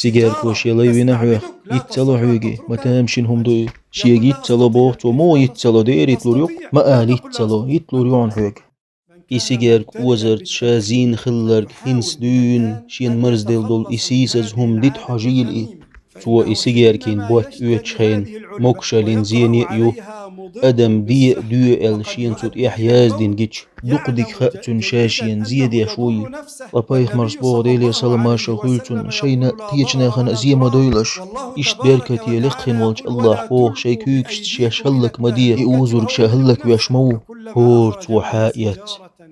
سيجار كوش يلي وينحوه يتسلو حوغي ما تامشين هم دوي شيغ يتسلو بوهتو مو يتسلو دير يتلوريوق ما آل يتسلو يتلوريون حوغ إسيجار كوزرت شازين خلرك هنس دون شين مرز ديل دول إسيسز هم ديت حاجيل تو إسيجار كين بوت اوتشخين موكشالين زين يأيو أدم دي دو ال شين صوت إحياز دين جيتش دقدك خأتن شاشين زيادة شوي وبايخ مرسبوغ ديلي سلماشا خلتن شينا تيجنا خنا زي ما دويلش إشت بيركت يلقين والج الله حوغ شيكوكش شيشهلك مديه يؤوزرك شهلك ويشمو هورت وحائيت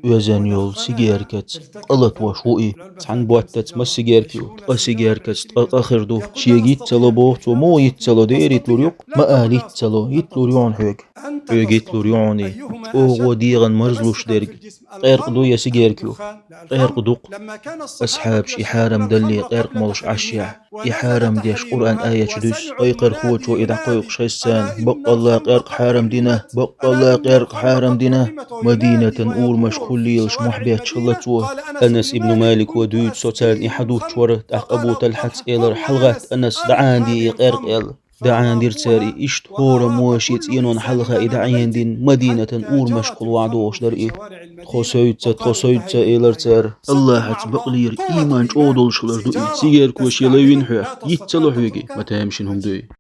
وزن يول سيجاركت قلت وشوئي عن بواتت ما سيجاركي تقا سيجاركت تقا آخر شيجيت تلو بوت ومو يتلو دير يتلوريوق ما آل يتلو يتلوريون حوك حوك يتلوريوني اوغو ديغن مرزلوش ديرج غير قدو يا سيجاركيو غير قدوق أصحاب شي حارم دلي غير مولش عشيع يحارم ديش قرآن آية جدوس قيقر خوت وإذا قيق شيسان بق الله قيرق حارم دينه بق الله قيرق حارم دينه مدينة أول مشخول ليلش محبيت شلتوه أنس ابن مالك ودود سوتان إحدوث شورت أقبو تلحت إلر حلغات أنس دعان دي قيرق إل دعان دير تساري إشت هور موشيت إنون حلغة إدعين دين مدينة أول مشخول وعدوش در إيه تخصيت إلر تار الله هتبقلير إيمان جودل شلر دوئي سيجار كوش يلوين حوح يتسلو حوغي ما تهمشن هم دوئي